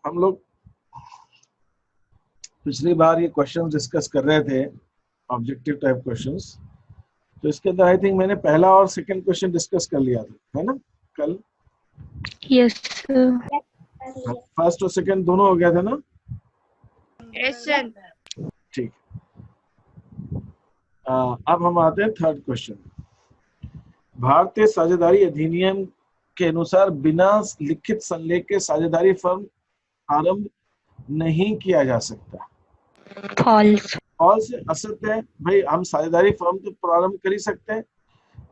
हम लोग पिछली बार ये क्वेश्चन डिस्कस कर रहे थे, ऑब्जेक्टिव टाइप क्वेश्चंस। तो इसके अंदर आई थिंक मैंने पहला और सेकंड क्वेश्चन डिस्कस कर लिया था, है ना कल? यस फर्स्ट और सेकंड दोनों हो गया था ना? Yes sir. ठीक। अब हम आते हैं थर्ड क्वेश्चन। भारतीय साझेदारी अधिनियम के अनुसार बिना लिखित संलेख के साझेदारी फर्म आरंभ नहीं किया जा सकता। फॉल्स। फॉल्स, असत्य है भाई। हम साझेदारी फर्म तो प्रारंभ कर ही सकते हैं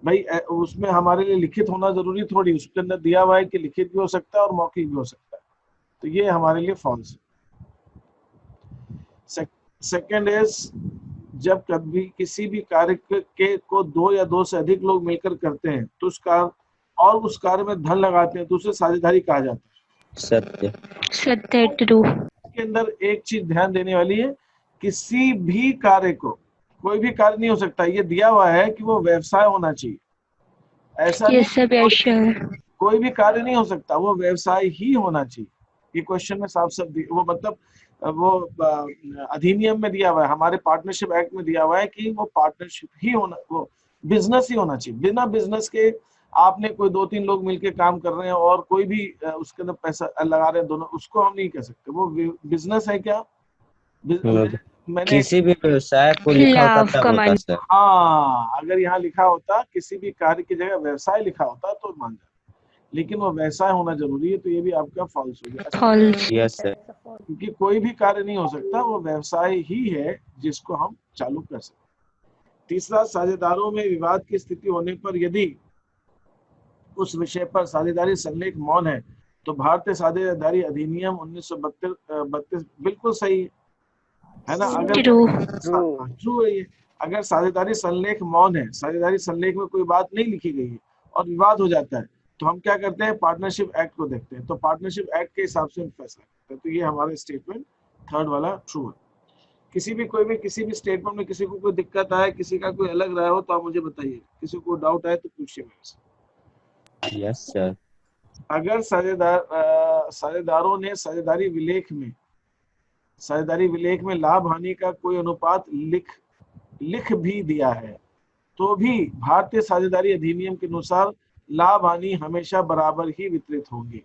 भाई, उसमें हमारे लिए लिखित होना जरूरी थोड़ी, उसके अंदर दिया हुआ है कि लिखित भी हो सकता है और मौखिक भी हो सकता है, तो ये हमारे लिए फॉल्स है। सेकंड इज, जब कभी किसी भी कार्य के को दो या दो से अधिक लोग मिलकर करते हैं तो उस कार्य में धन लगाते हैं तो उसे साझेदारी कहा जाता है। सत्य। सत्य, ट्रू। इसके अंदर एक चीज ध्यान देने वाली है, किसी भी कार्य को, कोई भी कार्य नहीं हो सकता, ये दिया हुआ है कि वो व्यवसाय होना चाहिए, ऐसा यस सर, कोई भी कार्य नहीं हो सकता, वो व्यवसाय ही होना चाहिए। ये क्वेश्चन में साफ साफ वो मतलब वो अधिनियम में दिया हुआ है, हमारे पार्टनरशिप एक्ट में दिया हुआ है कि वो पार्टनरशिप ही होना, वो बिजनेस ही होना चाहिए। बिना बिजनेस के आपने कोई दो तीन लोग मिलके काम कर रहे हैं और कोई भी उसके अंदर पैसा लगा रहे हैं दोनों, उसको हम नहीं कह सकते वो बिजनेस है। क्या मैंने किसी भी व्यवसाय को लिखा होता लाभ तब होता सर। हाँ, अगर यहाँ लिखा होता किसी भी कार्य की जगह व्यवसाय लिखा होता तो मान जाता, लेकिन वो व्यवसाय होना जरूरी है, तो ये भी आपका फॉल्स हो गया। फॉल्स। Yes sir. क्योंकि कोई भी कार्य नहीं हो सकता, वो व्यवसाय ही है जिसको हम चालू कर सकते। तीसरा, साझेदारों में विवाद की स्थिति होने पर यदि उस विषय पर साझेदारी संलेख मौन है तो भारतीय साझेदारी अधिनियम 1932 बिल्कुल सही है ना? अगर ट्रू है ये। अगर साझेदारी संलेख मौन है, साझेदारी संलेख में कोई बात नहीं लिखी गई है और विवाद हो जाता है, तो हम क्या करते हैं? पार्टनरशिप एक्ट को देखते हैं, तो पार्टनरशिप एक्ट के हिसाब से हम फैसला करते हैं। तो ये हमारा स्टेटमेंट थर्ड वाला ट्रू है। किसी भी स्टेटमेंट में किसी को कोई दिक्कत आए, किसी का कोई अलग राय हो तो आप मुझे बताइए, किसी को डाउट आए तो पूछिए मेरे से। Yes sir. अगर साझेदारों ने साझेदारी विलेख में लाभ हानि का कोई अनुपात लिख भी दिया है तो भी भारतीय साझेदारी अधिनियम के अनुसार लाभ हानि हमेशा बराबर ही वितरित होगी।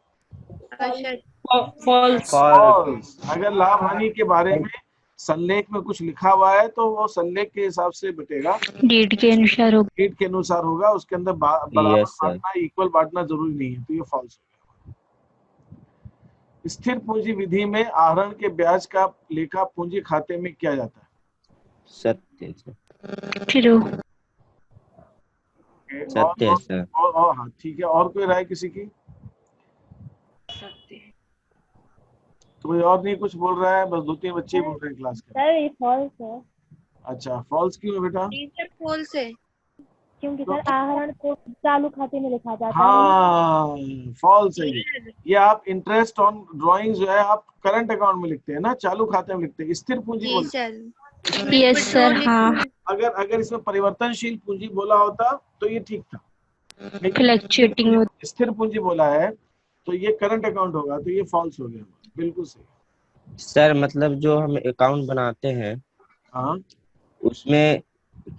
फॉल्स। अगर लाभ हानि के बारे में संलेख में कुछ लिखा हुआ है तो वो संलेख के हिसाब से बटेगा, डेट के अनुसार होगा। डेट के अनुसार होगा, उसके अंदर बराबर बांटना, इक्वल बांटना जरूरी नहीं है, तो ये फॉल्स हो गया। स्थिर पूंजी विधि में आहरण के ब्याज का लेखा पूंजी खाते में किया जाता है। सत्य सर। ट्रू। सत्य सर। और हाँ ठीक है, और कोई राय किसी की? कोई और नहीं कुछ बोल रहा है? बस दो तीन बच्चे ही बोल रहे हैं क्लास के। सर ये फॉल्स है। अच्छा, फॉल्स क्यों है बेटा? फॉल्स है क्योंकि सर आहरण को चालू खाते में लिखा जाता है। हाँ, फॉल्स है ये। आप इंटरेस्ट ऑन ड्राइंग जो है आप करंट अकाउंट में लिखते हैं ना, चालू खाते में लिखते हैं। स्थिर पूंजी बोलते हैं। यस सर, हाँ। अगर इसमें परिवर्तनशील पूंजी बोला होता तो ये ठीक था, फ्लक्चुएटिंग। स्थिर पूंजी बोला है तो ये करंट अकाउंट होगा, तो ये फॉल्स हो गया। बिल्कुल सही सर। मतलब जो हम अकाउंट बनाते हैं, हाँ, उसमें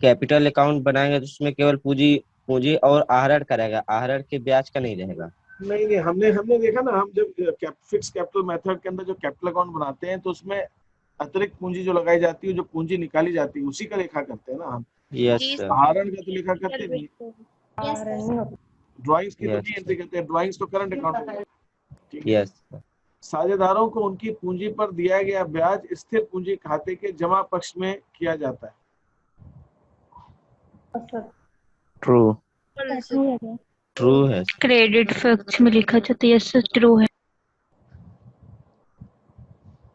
कैपिटल अकाउंट बनाएंगे तो उसमें केवल पूंजी और आहरण का रहेगा, आहरण के ब्याज का नहीं रहेगा। नहीं, हमने देखा ना, हम जब फिक्स कैपिटल मेथड के अंदर जो कैपिटल अकाउंट बनाते हैं तो उसमें अतिरिक्त पूंजी जो लगाई जाती है, जो पूंजी निकाली जाती है, उसी का लेखा करते हैं ना हम। Yes sir. आहरण का तो लेखा करते नहीं, ड्राइंग्स की तो नहीं एंट्री करते हैं, ड्राइंग्स तो करंट अकाउंट होता है। ठीक है। यस। साझेदारों को उनकी पूंजी पर दिया गया ब्याज स्थिर पूंजी खाते के जमा पक्ष में किया जाता है। ट्रू। ट्रू है। क्रेडिट पक्ष में लिखा जाता है। यस सर, ट्रू है।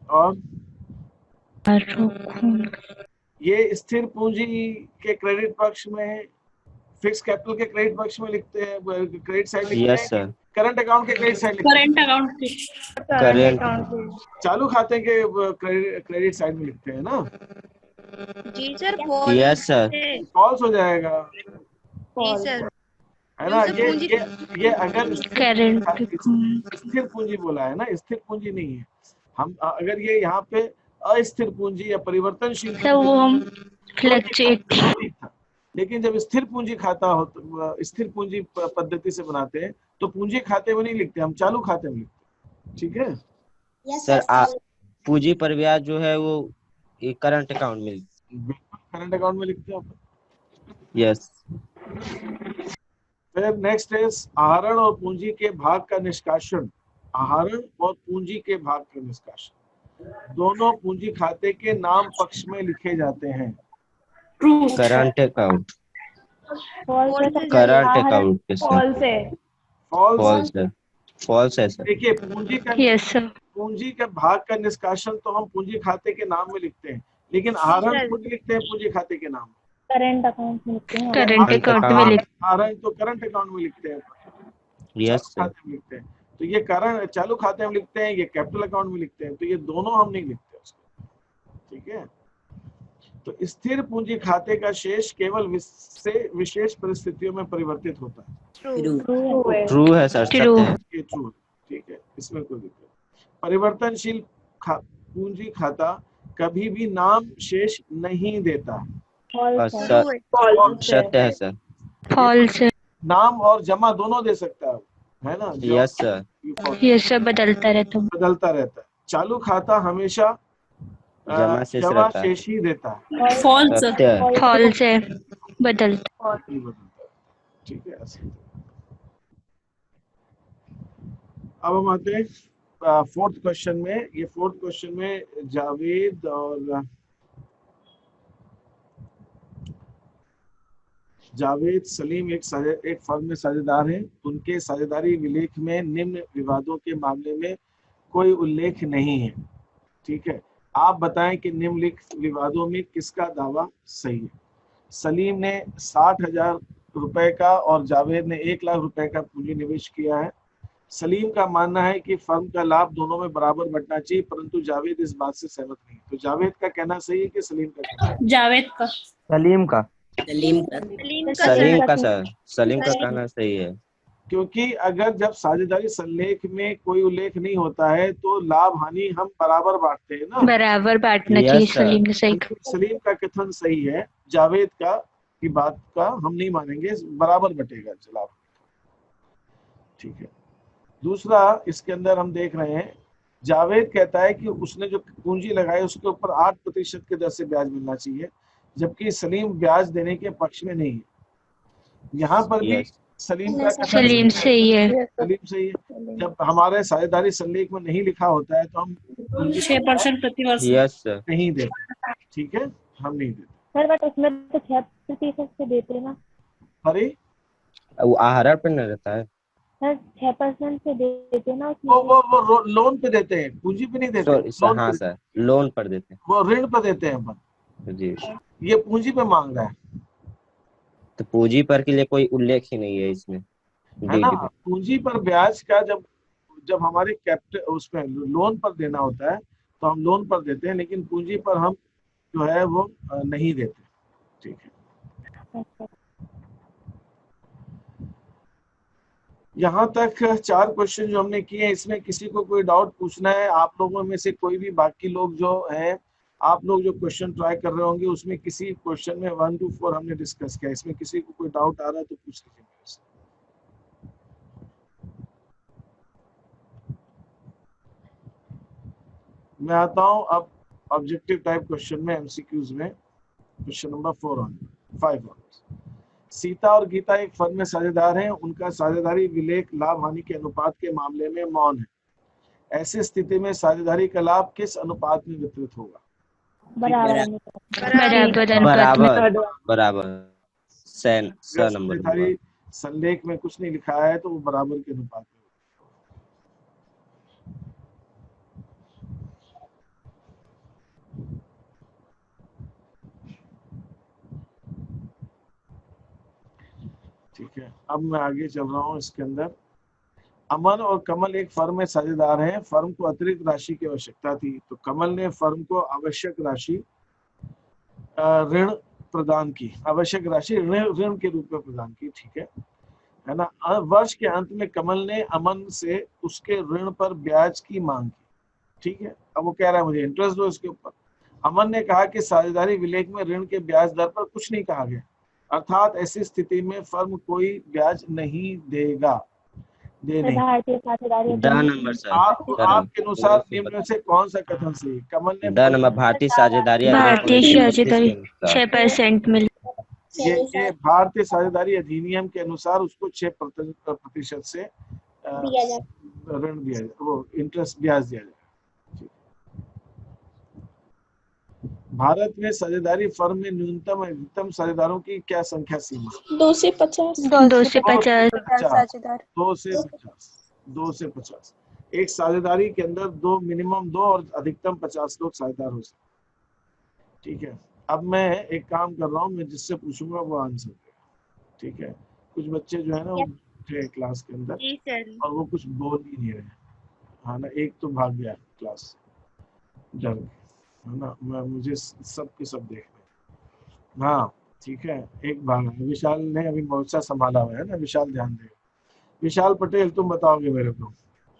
और ये स्थिर पूंजी के क्रेडिट पक्ष में, फिक्स कैपिटल के क्रेडिट पक्ष में लिखते हैं, क्रेडिट साइड लिखते हैं। Yes sir. करंट अकाउंट के क्रेडिट साइड लिखते हैं। करेंट। चालू खाते के क्रेडिट साइड में लिखते हैं ना। जी सर। Yes sir. फॉल्स हो जाएगा। जी सर। है ना। जैसे पूंजी ये अगर करंट स्थिर पूंजी बोला है ना, स्थिर पूंजी नहीं है। हम अगर ये यहाँ पे अस्थिर पूंजी या परिवर्तनशील सब वो हम फ्लक्चुएट ठीक था, लेकिन जब स्थिर पूंजी खाता हो, स्थिर पूंजी पद्धति से बनाते हैं तो पूंजी खाते में नहीं लिखते, हम चालू खाते में लिखते हैं। ठीक है सर पूंजी पर ब्याज जो है वो करंट अकाउंट में। बिल्कुल करंट अकाउंट में लिखते हैं अपन। यस। फिर नेक्स्ट इज आहरण और पूंजी के भाग का निष्कासन। आहरण और पूंजी के भाग का निष्कासन दोनों पूंजी खाते के नाम पक्ष में लिखे जाते हैं। Current account. फॉल्स है सर। करंट अकाउंट के साथ फॉल्स है। फॉल्स फॉल्स है। फॉल्स है सर। देखिए यस सर पूंजी का भाग का निष्कासन तो हम पूंजी खाते के नाम में लिखते हैं, लेकिन आहरण खुद लिखते हैं पूंजी खाते के नाम में। करंट अकाउंट में लिखते हैं। करंट अकाउंट में लिख आहरण तो करंट अकाउंट में लिखते हैं, यस चालू सर। खाते में लिखते हैं। तो ये करंट चालू खाते में लिखते हैं, ये कैपिटल अकाउंट में लिखते हैं, तो ये दोनों हम नहीं लिखते उसको। ठीक है, तो स्थिर पूंजी खाते का शेष केवल विशेष परिस्थितियों में परिवर्तित होता है। ट्रू है सर, True. सत्य है। ये ट्रू है, ठीक है, इसमें कोई दिक्कत नहीं। परिवर्तनशील पूंजी खाता कभी भी नाम शेष नहीं देता। फॉल्स है। सत्य है सर। फॉल्स नाम और जमा दोनों दे सकता है ना। Yes sir. ये सब बदलता रहता है। बदलता रहता है। चालू खाता हमेशा जमा शेष जमा रहता है। शेष ही देता है, सत्य है। फॉल्स है बदलता नहीं बदलता है। ठीक है, ऐसे। अब हम आते हैं फोर्थ क्वेश्चन में। ये फोर्थ क्वेश्चन में जावेद और सलीम एक फर्म में साझेदार हैं। उनके साझेदारी विलेख में निम्न विवादों के मामले में कोई उल्लेख नहीं है। ठीक है, आप बताएं कि निम्नलिखित विवादों में किसका दावा सही है। सलीम ने 60,000 रुपए का और जावेद ने 1 लाख रुपए का पूंजी निवेश किया है। सलीम का मानना है कि फर्म का लाभ दोनों में बराबर बंटना चाहिए, परंतु जावेद इस बात से सहमत नहीं। तो जावेद का कहना सही है कि सलीम का कहना? जावेद का। सलीम का। सलीम का सलीम का सर। सलीम का कहना सही है। क्योंकि अगर जब साझेदारी संलेख में कोई उल्लेख नहीं होता है तो लाभ हानि हम बराबर बांटते हैं ना। बराबर बांटना Yes, चाहिए। sir. सलीम ने सही कहा। सलीम का कथन सही है, जावेद का की बात का हम नहीं मानेंगे, बराबर बटेगा लाभ। ठीक है, दूसरा इसके अंदर हम देख रहे हैं, जावेद कहता है कि उसने जो पूंजी लगाई उसके ऊपर 8% के दर से ब्याज मिलना चाहिए, जबकि सलीम ब्याज देने के पक्ष में नहीं है। यहाँ पर भी Yes. सलीम का कथन सलीम सही है। सलीम सही है। जब हमारे साझेदारी संलेख में नहीं लिखा होता है तो हम 6% प्रतिवर्ष। Yes sir. नहीं देते। ठीक है, हम नहीं देते। सर बट उसमें तो 6% से देते हैं ना अरे वो आहरण पर न रहता है। सर। 6% से देते हैं ना उसमें। वो लोन पे देते हैं, पूंजी पे नहीं देते। लोन हाँ पे सर, लोन पर देते वो ऋण पे देते हैं अपन। हैं जी। ये पूंजी पे मांग रहा है तो पूंजी पर के लिए कोई उल्लेख ही नहीं है इसमें। है ना। पूंजी पर ब्याज का जब हमारे कैपिटल उसमें लोन पर देना होता है तो हम लोन पर देते हैं, लेकिन पूंजी पर हम जो है वो नहीं देते। ठीक है, यहाँ तक 4 क्वेश्चन जो हमने किए हैं, इसमें किसी को कोई डाउट पूछना है? आप लोगों में से कोई भी, बाकी लोग जो है, आप लोग जो क्वेश्चन ट्राई कर रहे होंगे उसमें किसी क्वेश्चन में 1 to 4 हमने डिस्कस किया। इसमें किसी को कोई डाउट आ रहा है तो पूछ लीजिए मेरे से। मैं आता हूं अब ऑब्जेक्टिव टाइप क्वेश्चन में, एमसीक्यूज में। Question number 5 on. सीता और गीता एक फर्म में साझेदार हैं। उनका साझेदारी विलेख लाभ हानि के अनुपात के मामले में मौन है। ऐसी स्थिति में साझेदारी का लाभ किस अनुपात में वितरित होगा? बराबर बराबर। नंबर साझेदारी संलेख में कुछ नहीं लिखा है तो वो बराबर के अनुपात में। ठीक है, अब मैं आगे चल रहा हूँ। इसके अंदर अमन और कमल एक फर्म में साझेदार हैं। फर्म को अतिरिक्त राशि की आवश्यकता थी, तो कमल ने फर्म को आवश्यक राशि ऋण प्रदान की। आवश्यक राशि ऋण के रूप में प्रदान की। ठीक है, है ना। वर्ष के अंत में कमल ने अमन से उसके ऋण पर ब्याज की मांग की। ठीक है, अब वो कह रहा है मुझे इंटरेस्ट दो इसके ऊपर। अमन ने कहा कि साझेदारी विलेख में ऋण के ब्याज दर पर कुछ नहीं कहा गया, अर्थात ऐसी स्थिति में फर्म कोई ब्याज नहीं देगा। दे नहीं। भारतीय साझेदारी द नंबर सर। आपके अनुसार निम्न में से कौन सा कथन सही है? कमल ने द नंबर भारतीय साझेदारी भारतीय साझेदारी के 6% मिल ये भारतीय साझेदारी अधिनियम के अनुसार उसको 6% से ऋण दिया जाए, वो इंटरेस्ट ब्याज दिया जाए। भारत में साझेदारी फर्म में न्यूनतम अधिकतम साझेदारों की क्या संख्या सीमा? 2 से 50। 2 से 50 साझेदार। 2 से 50। एक साझेदारी के अंदर मिनिमम 2 और अधिकतम 50 लोग साझेदार हो सकते। ठीक है, अब मैं एक काम कर रहा हूँ, मैं जिससे पूछूंगा वो आंसर देगा। ठीक है, कुछ बच्चे जो है ना थे क्लास के अंदर जी सर। और वो कुछ बोल ही नहीं रहे, हाँ ना। एक तो भाग गया क्लास से डर के, है ना। मुझे सब के सब देख रहे। हाँ ठीक है, एक भाग है। विशाल ने अभी मोर्चा संभाला हुआ है ना, विशाल ध्यान देगा। विशाल पटेल, तुम बताओगे मेरे को,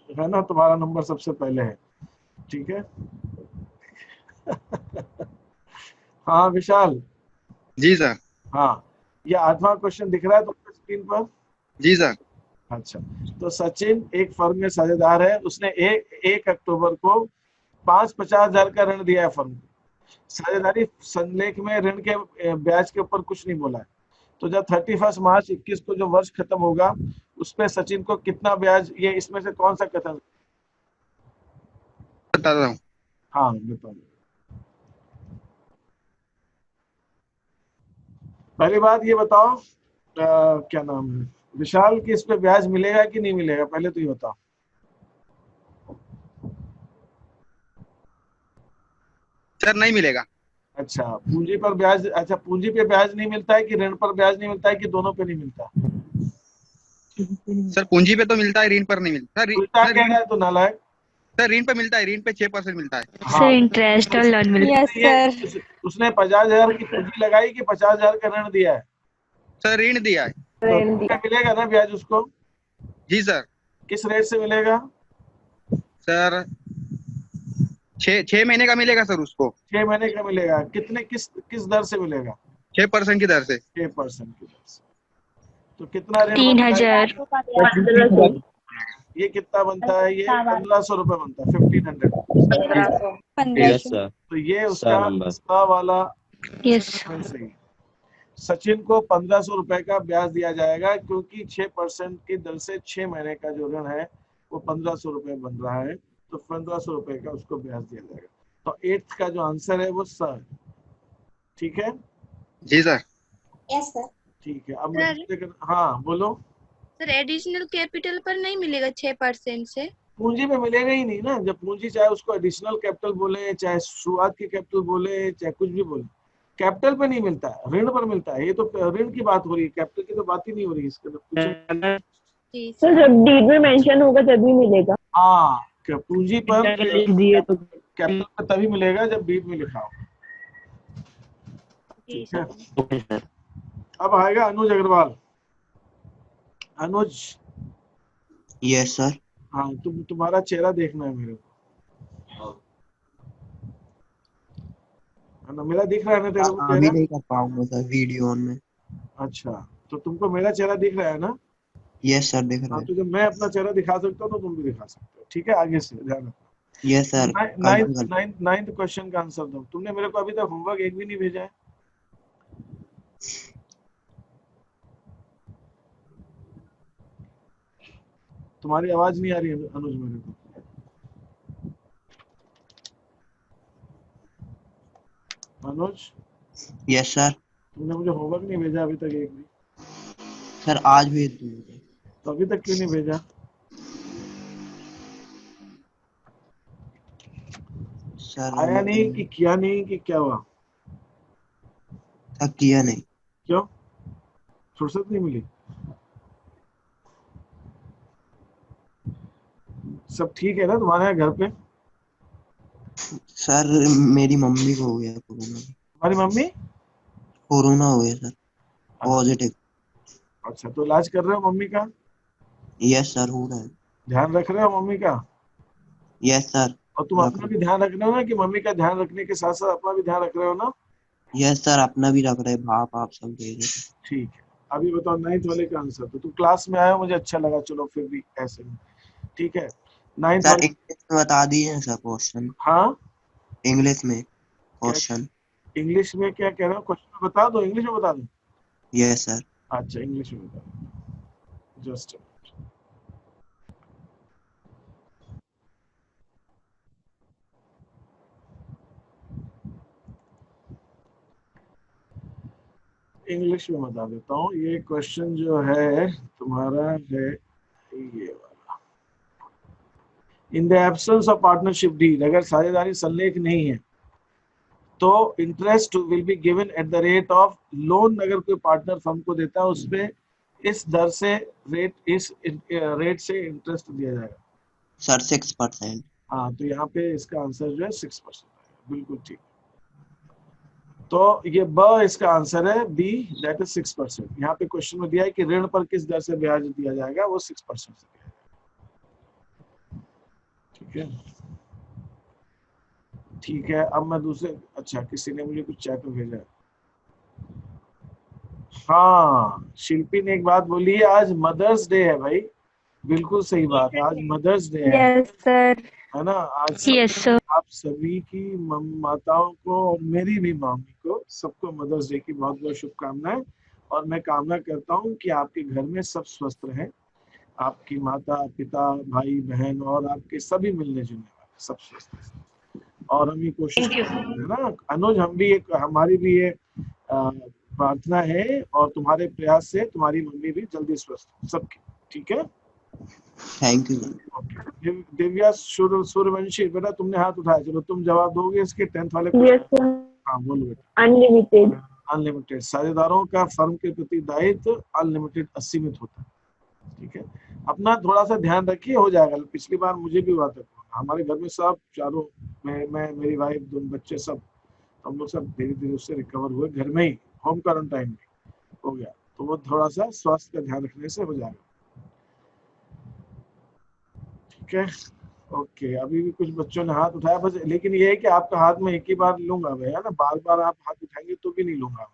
है ना, तुम्हारा नंबर सबसे पहले है। ठीक है हाँ विशाल। जी सर। हाँ, ये 8वां क्वेश्चन दिख रहा है तुमको स्क्रीन पर? जी सर। अच्छा, तो सचिन एक फर्म में साझेदार है, उसने 1 अक्टूबर को 50,000 का ऋण दिया है फर्म को। साझेदारी संलेख में ऋण के ब्याज के ऊपर कुछ नहीं बोला है, तो जब 31 मार्च 21 को जो वर्ष खत्म होगा उस पे सचिन को कितना ब्याज, ये इसमें से कौन सा कथन? बता रहा हूँ। हाँ बताओ। पहली बात ये बताओ, क्या नाम है विशाल, कि इस पे ब्याज मिलेगा कि नहीं मिलेगा, पहले तो ये बताओ। सर नहीं मिलेगा। अच्छा, पूंजी पर ब्याज, अच्छा पूंजी पे ब्याज नहीं मिलता है कि ऋण पर ब्याज नहीं मिलता है कि दोनों पे नहीं मिलता? सर पूंजी पे तो मिलता है, ऋण पर नहीं मिलता। उल्टा कह रहा है तो नालायक। सर ऋण पे मिलता है, ऋण पे 6% मिलता है। से इंटरेस्ट और लोन मिलता है। उसने 50,000 की पूंजी लगाई कि 50,000 का ऋण दिया है? सर ऋण दिया है। तो मिलेगा ना ब्याज उसको? जी सर। किस रेट से मिलेगा? सर 6 महीने का मिलेगा सर उसको। 6 महीने का मिलेगा। कितने किस दर से मिलेगा? 6% की दर से। 6% की दर से। तो कितना ऋण 3,000। ये कितना बनता है? ये 1,500 रुपए बनता है, 1,500। Yes sir. तो ये उसका वाला यस। सही। सचिन को 1,500 रुपए का ब्याज दिया जाएगा क्योंकि 6% की दर से 6 महीने का जो ऋण है वो 1,500 रुपए बन रहा है, तो 1,500 रुपए का उसको ब्याज दिया जाएगा। तो 8th का जो आंसर है वो सर। ठीक है जी सर। Yes sir. ठीक है, अब हाँ बोलो। सर एडिशनल कैपिटल पर नहीं मिलेगा 6% से? पूंजी में मिलेगा ही नहीं ना। जब पूंजी, चाहे उसको एडिशनल कैपिटल बोले, चाहे शुरुआत की कैपिटल बोले, चाहे कुछ भी बोले, कैपिटल पे नहीं मिलता है, ऋण पर मिलता है। ये तो ऋण की बात हो रही है, कैपिटल की तो बात ही नहीं हो रही इसके अंदर। तो जब डीड में मेंशन होगा तभी मिलेगा। हाँ, पूंजी पर कैपिटल पर तभी मिलेगा जब डीड में लिखा हो। ठीक है, अब आएगा अनुज अग्रवाल। अनुज। Yes sir. हाँ, तुम्हारा चेहरा देखना है मेरे को, है ना? मेरा दिख रहा है ना तेरे को? अभी नहीं कर पाऊंगा सर, वीडियो ऑन में। अच्छा, तो तुमको मेरा चेहरा दिख रहा है ना? यस सर, दिख रहा है। तो जब मैं अपना चेहरा दिखा सकता हूँ तो तुम भी दिखा सकते हो। ठीक है, आगे से ध्यान रखना। Yes sir. 9th क्वेश्चन का आंसर दो। तुमने मेरे को अभी तक होमवर्क एक भी नहीं भेजा है। तुम्हारी आवाज नहीं आ रही है अनुज मेरे को। अनुज। Yes sir. तुमने मुझे होमवर्क नहीं भेजा अभी तक एक भी। सर आज भेज दूंगा। तो अभी तक क्यों नहीं भेजा? सर आया नहीं कि किया नहीं कि क्या हुआ? किया नहीं। क्यों? फुर्सत नहीं मिली? सब ठीक है ना तुम्हारे घर पे? सर मेरी मम्मी को हो गया कोरोना। तुम्हारी मम्मी कोरोना हो गया सर, पॉजिटिव। अच्छा, तो इलाज कर रहे हो मम्मी का? यस सर, हो रहा है। ध्यान रख रहे हो मम्मी का? Yes sir. और तुम अपना भी ध्यान रख रहे हो ना, कि मम्मी का ध्यान रखने के साथ साथ अपना भी ध्यान रख रहे हो ना? यस सर, अपना भी रख रहे, भाप आप सब दे रहे। ठीक है, अभी बताओ 9th वाले का आंसर। तो तुम क्लास में आए हो, मुझे अच्छा लगा, चलो फिर भी ऐसे में। ठीक है, 9th सर वाले। इंग्लिश में बता दीजिए सर क्वेश्चन। हाँ, इंग्लिश में क्या क्वेश्चन। इंग्लिश में क्या कह रहे हो? क्वेश्चन बता दो, इंग्लिश में बता दो। Yes sir. अच्छा, इंग्लिश में बता दो, जस्ट इंग्लिश में बता देता हूँ। ये क्वेश्चन जो है तुम्हारा है ये वाला। In the absence of partnership deed, अगर साझेदारी संलेख नहीं है तो interest will be given at the rate of loan. अगर कोई पार्टनर फर्म को देता है उसमें इस दर से इस रेट से इंटरेस्ट दिया जाएगा। सर 6%। हाँ, तो यहाँ पे इसका आंसर जो है 6% है, बिल्कुल ठीक। तो ये ब इसका आंसर है, बी, दैट इज 6%। यहाँ पे क्वेश्चन में दिया है कि ऋण पर किस दर से ब्याज दिया जाएगा, वो 6% से दिया जाएगा। ठीक है, ठीक है। अब मैं दूसरे, अच्छा किसी ने मुझे कुछ चैट में भेजा है। हाँ, शिल्पी ने एक बात बोली है, आज मदर्स डे है भाई। बिल्कुल सही बात है, आज मदर्स डे है। Yes sir. है ना? आज यस सर। आप सभी की माताओं को और मेरी भी मम्मी को, सबको मदर्स डे की बहुत बहुत शुभकामनाएं। और मैं कामना करता हूँ कि आपके घर में सब स्वस्थ रहें, आपकी माता पिता भाई बहन और आपके सभी मिलने जुलने वाले सब स्वस्थ रहें। और हम ये कोशिश करते हैं ना अनुज, हम भी एक, हमारी भी ये प्रार्थना है, और तुम्हारे प्रयास से तुम्हारी मम्मी भी जल्दी स्वस्थ हो सबकी। ठीक है, थैंक यू। दिव्या सूर्यवंशी, बेटा तुमने हाथ उठाया, चलो तुम जवाब दोगे इसके 10th वाले यस क्वेश्चन। सर। हाँ बोलो बेटा। अनलिमिटेड। अनलिमिटेड, साझेदारों का फर्म के प्रति दायित्व अनलिमिटेड, असीमित होता है। ठीक है, अपना थोड़ा सा ध्यान रखिए, हो जाएगा। पिछली बार मुझे भी हुआ था, हमारे घर में सब चारों, मैं मेरी वाइफ, दोनों बच्चे, सब हम लोग सब धीरे धीरे उससे रिकवर हुए, घर में ही होम क्वारंटाइन में हो गया। तो वो थोड़ा सा स्वास्थ्य का ध्यान रखने से हो जाएगा। ठीक है, ओके। अभी भी कुछ बच्चों ने हाथ उठाया बस, लेकिन ये है कि आपका हाथ में एक ही बार लूंगा मैं, है ना? बार बार आप हाथ उठाएंगे तो भी नहीं लूंगा।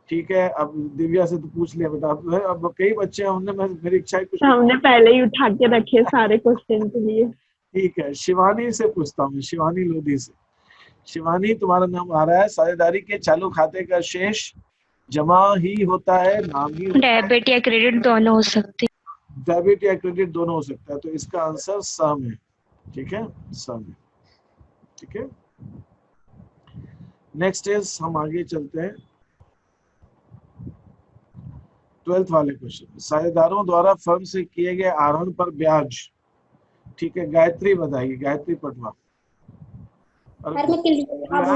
ठीक है, अब दिव्या से तो पूछ लिया बेटा, अब कई बच्चे हैं, उनने मेरी इच्छा है कुछ। हमने पहले ही उठा के रखे सारे क्वेश्चन के लिए। ठीक है, शिवानी से पूछता हूँ, शिवानी लोधी से। शिवानी, तुम्हारा नाम आ रहा है। साझेदारी के चालू खाते का शेष जमा ही होता है, नाम ही होता है? डेबिट या क्रेडिट दोनों हो सकते हैं। डेबिट या क्रेडिट दोनों हो सकता है, तो इसका आंसर सम है। ठीक है, सम है। ठीक है, नेक्स्ट इज, हम आगे चलते हैं 12th वाले क्वेश्चन। साझेदारों द्वारा फर्म से किए गए आहरण पर ब्याज। ठीक है, गायत्री बताएगी, Gayatri Patwa. I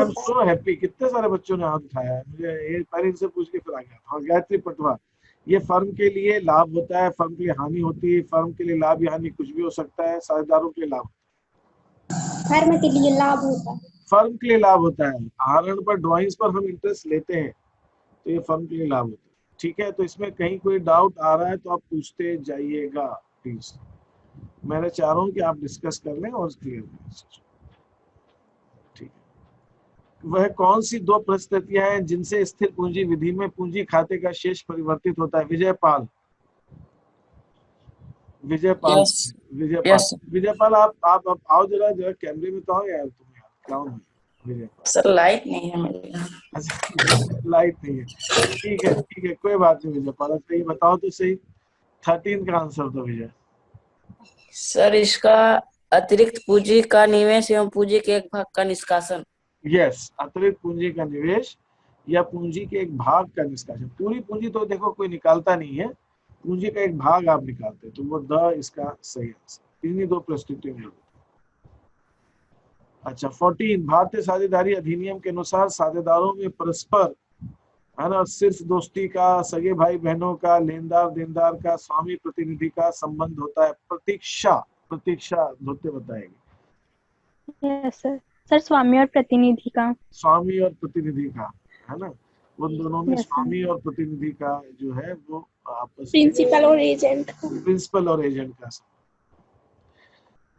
am so happy, कितने सारे बच्चों ने हाथ उठाया है, मुझे ये पहले इनसे पूछ के फिर आ गया। हाँ, गायत्री पटवा, ये फर्म के लिए लाभ होता है, फर्म के लिए हानि होती है? फर्म के लिए लाभ या हानि कुछ भी हो सकता है, साझेदारों के लिए लाभ? फर्म के लिए लाभ होता है। फर्म के लिए लाभ होता है, आहरण पर ड्राइंग्स पर हम इंटरेस्ट लेते हैं, तो ये फर्म के लिए लाभ होता है। ठीक है, तो इसमें कहीं कोई डाउट आ रहा है तो आप पूछते जाइएगा प्लीज। मैं चाह रहा हूँ कि आप डिस्कस कर लें और क्लियर करें। ठीक है, वह कौन सी दो परिस्थितियां हैं जिनसे स्थिर पूंजी विधि में पूंजी खाते का शेष परिवर्तित होता है? विजयपाल, विजयपाल, विजयपाल, विजयपाल, आप आओ जरा कैमरे में तो आओ यार, तुम यार क्या हो विजयपाल? सर लाइट नहीं है मेरे यहाँ। लाइट नहीं है, ठीक है, ठीक है, कोई बात नहीं विजयपाल। तो ये बताओ तो सही, 13 का आंसर दो विजय। सर इसका अतिरिक्त पूंजी का निवेश एवं पूंजी के एक भाग का निष्कासन। यस, अतिरिक्त पूंजी का निवेश या पूंजी के एक भाग का निष्कासन। पूरी पूंजी तो देखो कोई निकालता नहीं है, पूंजी का एक भाग आप निकालते, तो वो द इसका सही आंसर। इन्हीं दो परिस्थितियों। अच्छा, 14, भारतीय साझेदारी अधिनियम के अनुसार साझेदारों में परस्पर, है ना, सिर्फ दोस्ती का, सगे भाई बहनों का, लेनदार देनदार का, स्वामी प्रतिनिधि का संबंध होता है। प्रतीक्षा, प्रतीक्षा धोते बताएगी। Yes sir. सर स्वामी और प्रतिनिधि का। स्वामी और प्रतिनिधि का, है ना? उन दोनों में Yes, sir. स्वामी और प्रतिनिधि का जो है वो आपस प्रिंसिपल और एजेंट का। प्रिंसिपल और एजेंट का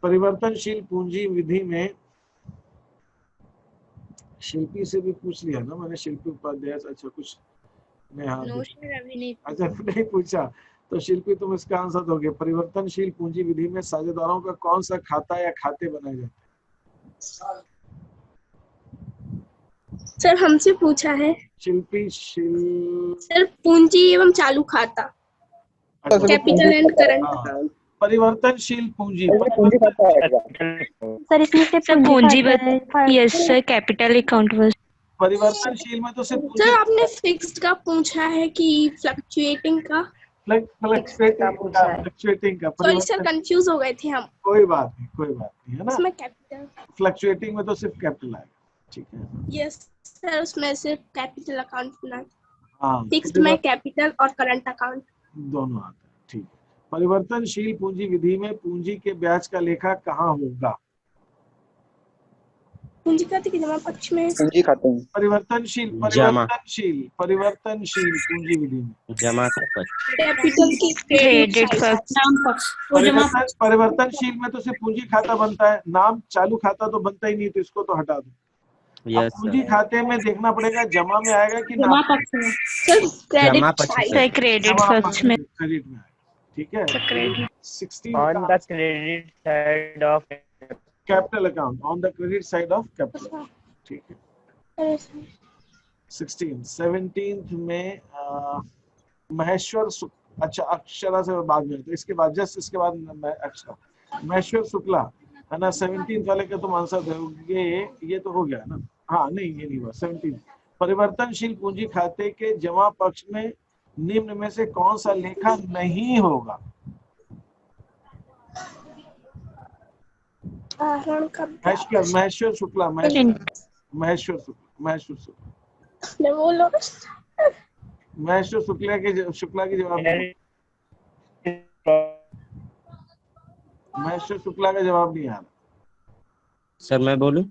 परिवर्तनशील पूंजी विधि में शिल्पी से भी पूछ लिया ना मैंने, शिल्पी उपाध्याय से। अच्छा कुछ नहीं, हाँ नो सर अभी नहीं। अच्छा नहीं पूछा तो शिल्पी तुम इसका आंसर दोगे। परिवर्तनशील पूंजी विधि में साझेदारों का कौन सा खाता या खाते बनाए जाते हैं? सर हमसे पूछा है शिल्पी सर, पूंजी एवं चालू खाता, अच्छा, कैपिटल एंड करंट हाँ। अकाउंट। परिवर्तनशील पूंजी सर इसमें से सर पूंजी खाता है। Yes sir capital account was परिवर्तनशील में तो सिर्फ पूंजी सर आपने फिक्स्ड का पूछा है कि फ्लक्चुएटिंग का? फ्लक्चुएटिंग का सॉरी सर, कंफ्यूज हो गए थे हम। कोई बात नहीं है ना। उसमें कैपिटल, फ्लक्चुएटिंग में तो सिर्फ कैपिटल आएगा, ठीक है। यस सर, उसमें सिर्फ कैपिटल अकाउंट बना, हाँ फिक्स्ड में कैपिटल और करंट अकाउंट दोनों आते हैं, ठीक है। परिवर्तनशील पूंजी विधि में पूंजी के ब्याज का लेखा कहाँ होगा? पूंजी खाते के जमा पक्ष में। पूंजी खाते में। परिवर्तनशील पूंजी विधि में जमा का पक्ष। कैपिटल की क्रेडिट पक्ष परिवर्तनशील में तो सिर्फ पूंजी खाता बनता है, नाम चालू खाता तो बनता ही नहीं, तो इसको तो हटा दो। अब यस पूंजी सर। खाते में देखना पड़ेगा जमा में आएगा कि जमा नाम पक्ष में। सर क्रेडिट जमा पक्ष साइड। सर क्रेडिट पक्ष में। क्रेडिट में आएगा, ठीक है। Credit 16 on the credit side of capital account, on the credit side of capital, ठीक है। 16 17th में महेश्वर अच्छा अक्षरा से बाद में, तो इसके बाद जस्ट इसके बाद अक्षरा महेश्वर शुक्ला है ना। 17th वाले का तुम आंसर दोगे, ये तो हो गया ना। हाँ नहीं ये नहीं हुआ। 17 परिवर्तनशील पूंजी खाते के जमा पक्ष में निम्न में से कौन सा लेखा नहीं होगा? महेश्वर शुक्ला महेश्वर शुक्ला के शुक्ला की जवाब महेश्वर शुक्ला का जवाब नहीं आ रहा। सर मैं बोलूं?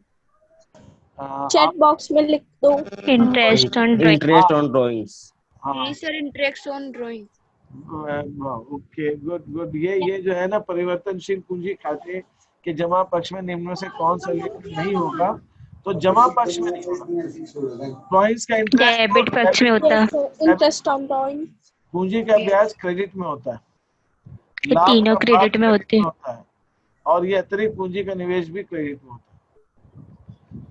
चैट बॉक्स में लिख दो। Interest on drawings. हाँ sir interest on drawing. Okay good. ये जो है ना परिवर्तनशील पूंजी खाते के जमा पक्ष में निम्न में से कौन सा लेखा नहीं होगा? तो जमा पक्ष में नहीं होगा। ड्राइंग्स का डेबिट पक्ष में होता है। Interest on drawing. पूंजी का ब्याज क्रेडिट में होता है, ये तीनों क्रेडिट में होते हैं। और ये अतिरिक्त पूंजी का निवेश भी क्रेडिट में होता है।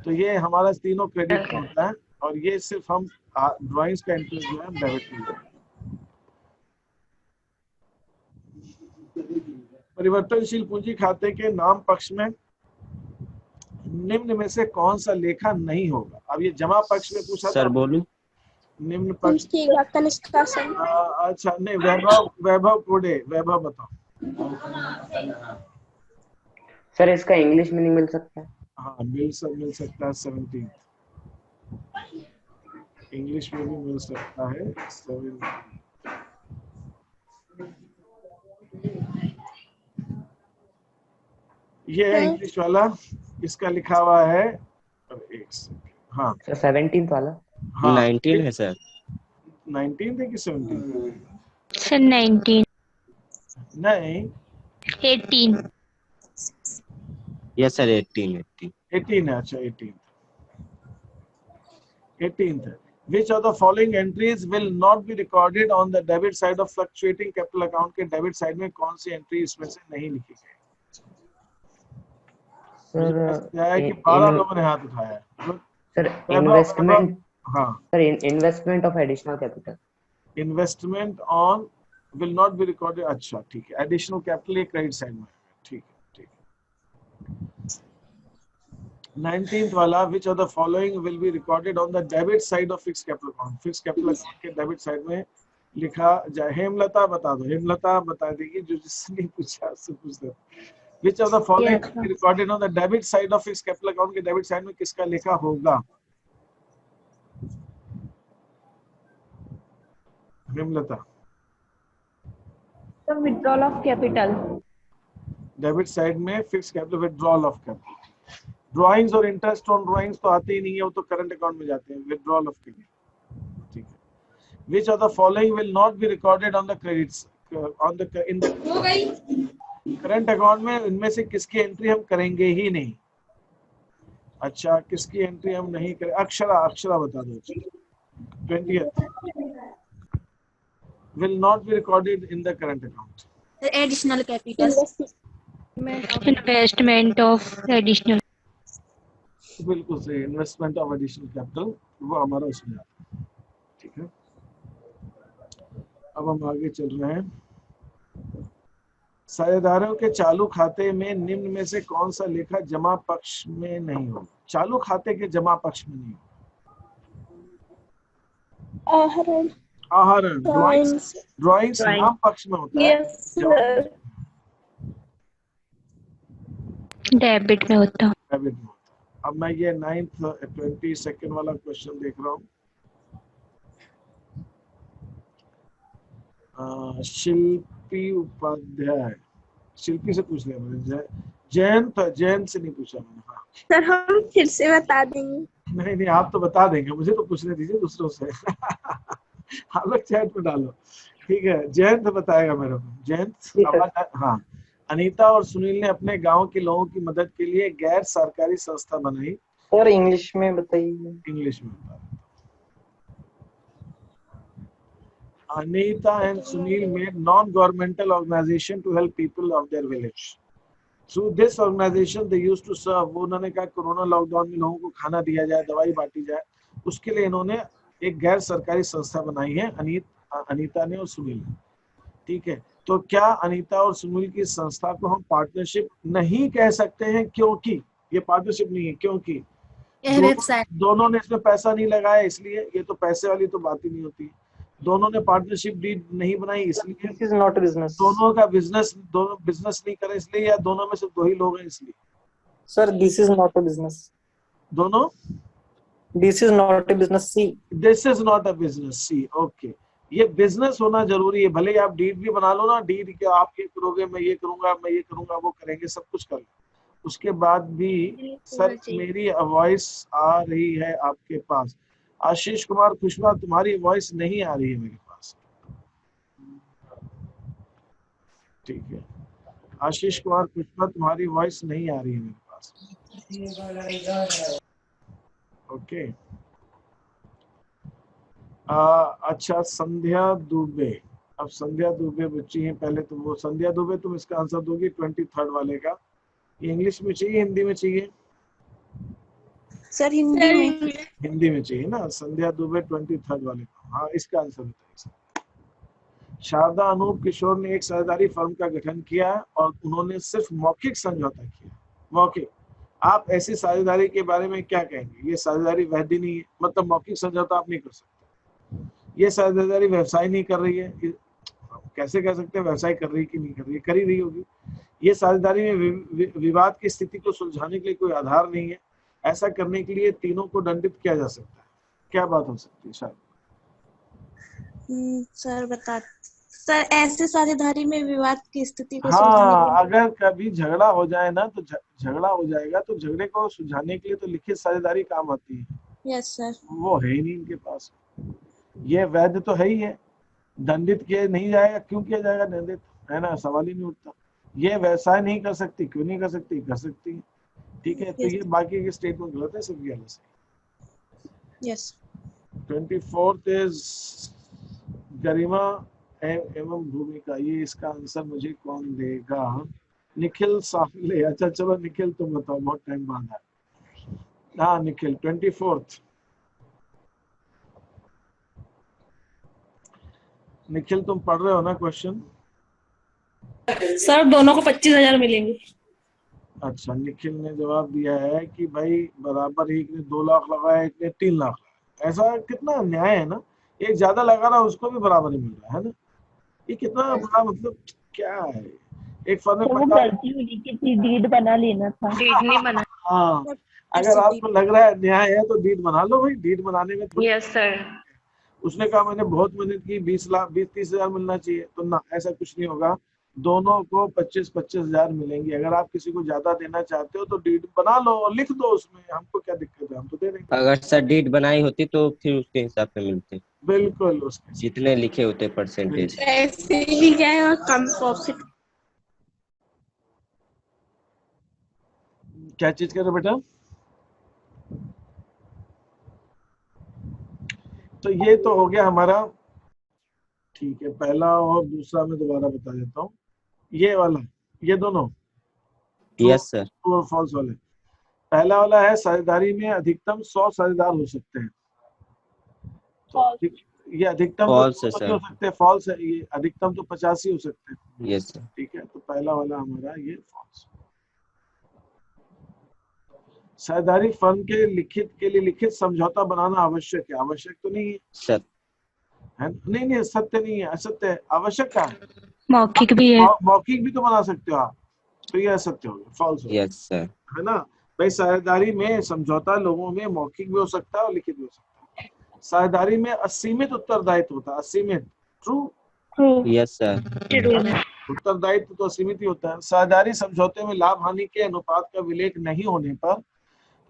तो ये हमारा तीनों क्रेडिट में होता है, और ये सिर्फ हम ड्राइंग्स का इंटरेस्ट जो है डेबिट में। परिवर्तनशील पूंजी खाते के नाम पक्ष में निम्न में से कौन सा लेखा नहीं होगा? अब ये जमा पक्ष में पूछा सर बोलूं? निम्न पक्ष का निष्कासन। अच्छा नहीं, वैभव कोडे, वैभव बताओ। सर इसका इंग्लिश मीनिंग मिल सकता है? हाँ मिल सकता है। 17 इंग्लिश में भी मिल सकता है। 17 ये है इंग्लिश वाला, इसका लिखा हुआ है। हाँ सर 17th वाला। हाँ 19 है सर। 19 है कि 17? सर 19 नहीं 18 यस सर 18 है। अच्छा 18th है। Which of the following entries will not be recorded on the debit side of fluctuating capital account के डेबिट साइड में कौन सी एंट्री इसमें से नहीं लिखी गई? सर कि 12 लोगों ने हाथ उठाया है। Sir investment. हाँ sir investment of additional capital. Investment on will not be recorded. अच्छा ठीक है, एडिशनल कैपिटल ये क्रेडिट साइड में। ठीक है। 19th वाला which of the following will be recorded on the debit side of fixed capital account? fixed capital account के debit side में लिखा जाए। हेमलता बता दो, हेमलता बता देगी, जो जिसने पूछा उससे पूछ दो। which of the following will be recorded on the debit side of fixed capital account के डेबिट साइड में किसका लिखा होगा? हेमलता। तो withdrawal of capital. Debit side में fix capital withdrawal of capital. Drawings और इंटरेस्ट ऑन ड्राइंग्स तो आते ही नहीं है, वो तो करंट अकाउंट में जाते हैं विड्रॉल ऑफ के लिए। Which of the following will not be recorded on the credits in the current account में इनमें से किसकी एंट्री हम करेंगे ही नहीं? अच्छा, किसकी एंट्री हम नहीं करें? अक्षरा बता दो। 20th will not be recorded in the current account. Additional capital. Investment of additional. बिल्कुल सही, इन्वेस्टमेंट ऑफ एडिशनल कैपिटल वो हमारा उसमें आता है। ठीक है, अब हम आगे चल रहे हैं। साझेदारों के चालू खाते में निम्न में से कौन सा लेखा जमा पक्ष में नहीं होगा? चालू खाते के जमा पक्ष में नहीं होगा। आहरण ड्राइंग्स नाम पक्ष में होता है। डेबिट में होता है। डेबिट में होता है। अब मैं ये 22nd वाला क्वेश्चन देख रहा हूँ। शिल्पी उपाध्याय, शिल्पी से पूछ लिया मैंने। जयंत से नहीं पूछा मैंने। हाँ सर हम फिर से बता देंगे। नहीं आप तो बता देंगे, मुझे तो पूछने दीजिए दूसरों से। आप लोग चैट में डालो। ठीक है, जयंत बताएगा मेरे को। जयंत। हाँ, अनीता और सुनील ने अपने गांव के लोगों की मदद के लिए गैर सरकारी संस्था बनाई। और इंग्लिश में बताइए। इंग्लिश में बता। Anita and Sunil made non-governmental organization to help people of their village. Through this organization, they used to serve. वो उन्होंने कहा कोरोना लॉकडाउन में लोगों को खाना दिया जाए, दवाई बांटी जाए, उसके लिए इन्होंने एक गैर सरकारी संस्था बनाई है, अनीता ने और सुनील ने। ठीक है, तो क्या अनीता और सुनील की संस्था को हम पार्टनरशिप नहीं कह सकते हैं? क्योंकि ये पार्टनरशिप नहीं है, क्योंकि दोनों ने इसमें पैसा नहीं लगाया, इसलिए। ये तो पैसे वाली तो बात ही नहीं होती। दोनों ने पार्टनरशिप डीड नहीं बनाई, इसलिए। This is not a business. दोनों बिजनेस नहीं करे इसलिए, या दोनों में से 2 ही लोग हैं इसलिए? Sir this is not a business. दोनों? This is not a business. See this is not a business. See okay, ये बिजनेस होना जरूरी है। भले आप डीड भी बना लो ना, डीड के आप ये करोगे, मैं ये करूंगा, मैं ये करूंगा, वो करेंगे, सब कुछ कर लो, उसके बाद भी। सर मेरी वॉइस आ रही है आपके पास? आशीष कुमार खुशवा, तुम्हारी वॉइस नहीं आ रही है मेरे पास। ठीक है, आशीष कुमार खुशवा, तुम्हारी वॉइस नहीं आ रही है मेरे पास। ओके। अच्छा, संध्या दुबे। अब संध्या दुबे बच्ची हैं। पहले तो वो संध्या दुबे, तुम इसका आंसर दोगी 23rd वाले का। ये इंग्लिश में चाहिए, हिंदी में चाहिए? सर हिंदी में चाहिए ना। संध्या दुबे 23rd वाले को। हाँ, इसका आंसर बताइए। शारदा अनूप किशोर ने एक साझेदारी फर्म का गठन किया और उन्होंने सिर्फ मौखिक समझौता किया। मौखिक, आप ऐसी साझेदारी के बारे में क्या कहेंगे? ये साझेदारी वैध नहीं है, मतलब मौखिक समझौता आप नहीं कर सकते। ये साझेदारी व्यवसाय नहीं कर रही है, कैसे कह सकते हैं व्यवसाय कर रही कि नहीं कर रही है? कर ही रही होगी। ये साझेदारी में विवाद की स्थिति को सुलझाने के लिए कोई आधार नहीं है। ऐसा करने के लिए तीनों को दंडित किया जा सकता है। क्या बात हो सकती है? शायद सर ऐसे साझेदारी में विवाद की स्थिति को हाँ, अगर कभी झगड़ा हो जाए ना, तो झगड़ा हो जाएगा, तो झगड़े को सुलझाने के लिए तो लिखित साझेदारी काम आती है। Yes sir. वो है ही नहीं इनके पास। ये वैध तो है ही है, दंडित किया नहीं जाएगा। क्यों किया जाएगा दंडित? है ना, सवाल ही नहीं उठता। ये व्यवसाय नहीं कर सकती, क्यों नहीं कर सकती? कर सकती है। ठीक है, तो ये बाकी के स्टेटमेंट गलत है, सब गलत है। यस। 24th इज गरिमा एवं भूमिका। ये इसका आंसर मुझे कौन देगा? निखिल साफले। अच्छा चलो निखिल तुम बताओ, बहुत टाइम बाद है। हाँ निखिल, 24th। निखिल तुम पढ़ रहे हो ना क्वेश्चन? सर दोनों को 25,000 मिलेंगे। अच्छा, निखिल ने जवाब दिया है कि भाई बराबर ही, एक ने 2 लाख लगाया, एक ने 3 लाख लगाया। ऐसा कितना अन्याय है ना, एक ज्यादा लगा रहा है उसको भी बराबर ही मिल रहा है ना। ये कितना बड़ा, मतलब क्या है? एक फर्म में डीड बना लेना था, डीड नहीं बना। हाँ, अगर आपको लग रहा है न्याय है तो डीड बना लो भाई। डीड बनाने में यस सर। उसने कहा मैंने बहुत मेहनत की, 20-30 हजार मिलना चाहिए, तो ना, ऐसा कुछ नहीं होगा। दोनों को 25-25 हजार मिलेंगे। अगर आप किसी को ज्यादा देना चाहते हो तो डीड बना लो और लिख दो उसमें, हमको क्या दिक्कत है, हम तो दे देंगे। अगर सर डीड बनाई होती तो फिर उसके हिसाब से मिलते, बिल्कुल उसके जितने लिखे होते परसेंटेज। ऐसे ही गए और कम प्रॉफिट। क्या चीज कर रहे हो बेटा? तो ये तो हो गया हमारा, ठीक है। पहला और दूसरा मैं दोबारा बता देता हूँ। ये वाला, ये दोनों यस सर। ट्रू और फॉल्स वाले। पहला वाला है साझेदारी में अधिकतम 100 साझेदार हो सकते हैं। तो ये अधिकतम False है तो सर। हो सकते हैं, फॉल्स है। ये अधिकतम तो 50 ही हो सकते हैं। Yes sir. ठीक है, तो पहला वाला हमारा ये फॉल्स। साझेदारी फर्म के लिए लिखित समझौता बनाना आवश्यक है। आवश्यक तो नहीं है, सर है नहीं, नहीं सत्य नहीं है, असत्य है। आवश्यक का है, मौखिक भी है। मौखिक भी तो बना सकते हो आप, तो ये असत्य हो गया, फॉल्स हो गया, यस सर। है ना भाई। साझेदारी में समझौता लोगों में मौखिक भी हो सकता है और लिखित भी हो सकता है। साझेदारी में असीमित उत्तरदायित्व होता है, असीमित। ट्रू। Yes sir. उत्तरदायित्व तो असीमित ही होता है। साझेदारी समझौते में लाभ हानि के अनुपात का विलेख नहीं होने पर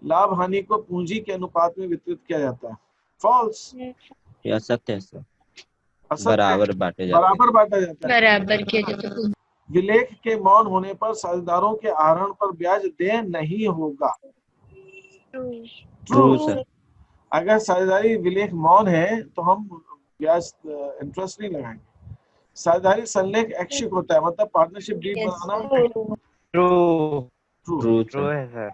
लाभ हानि को पूंजी के अनुपात में वितरित किया जाता है। फॉल्स। यह सत्य है सर। असत्य, बराबर बांटे जाते बराबर बांटा जाता है। बराबर किया जाता है। विलेख के मौन होने पर साझेदारों के आहरण पर ब्याज देय नहीं होगा। True sir. अगर साझेदारी विलेख मौन है तो हम ब्याज इंटरेस्ट नहीं लगाएंगे। साझेदारी संलेख ऐच्छिक होता है, मतलब पार्टनरशिप डीड बनाना। ट्रू ट्रू है सर।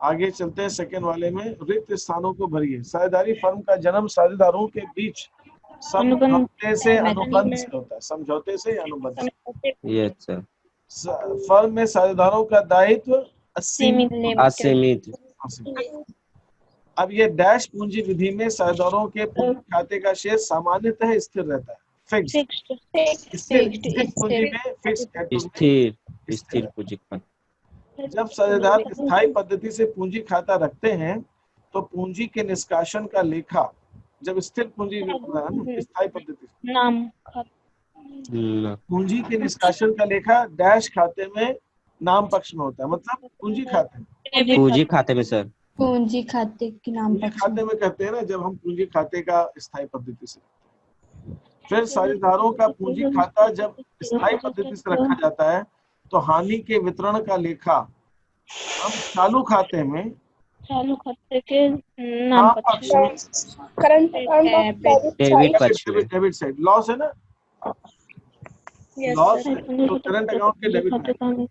आगे चलते हैं सेकंड वाले में। रिक्त स्थानों को भरिए। साझेदारी फर्म का जन्म साझेदारों के बीच समझौते से अनुबंध से होता है। समझौते से या अनुबंध से। Yes sir. फर्म में साझेदारों का दायित्व असीमित। अब ये डैश पूंजी विधि में साझेदारों के पूंजी खाते का शेयर सामान्यतः स्थिर रहता है, फिक्स। स्थिर पूंजी में फिक्स। स्थिर पूंजी खाते। जब साझेदार स्थायी पद्धति से पूंजी खाता रखते हैं तो पूंजी के निष्कासन का लेखा, जब स्थिर पूंजी स्थायी पद्धति पूंजी के निष्कासन का लेखा डैश खाते में नाम पक्ष में होता है, मतलब पूंजी खाते में सर। पूंजी खाते के नाम पूंजी खाते में कहते हैं ना, जब हम पूंजी खाते का स्थायी पद्धति से। फिर साझेदारों का पूंजी खाता जब स्थायी पद्धति से रखा जाता है तो हानि के वितरण का लेखा हम चालू खाते के नाम पक्ष में, current account of debit side. Loss है ना, लॉस है तो करंट अकाउंट के डेबिट में,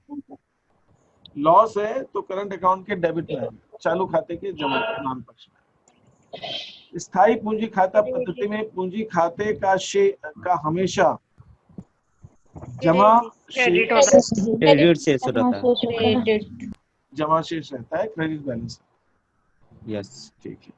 लॉस है तो करंट अकाउंट के डेबिट में, चालू खाते के जमा नाम पक्ष में। स्थायी पूंजी खाता पद्धति में पूंजी खाते का हमेशा जमा क्रेडिट शेष रहता है। जमा शेष रहता है, क्रेडिट बैलेंस। यस ठीक है।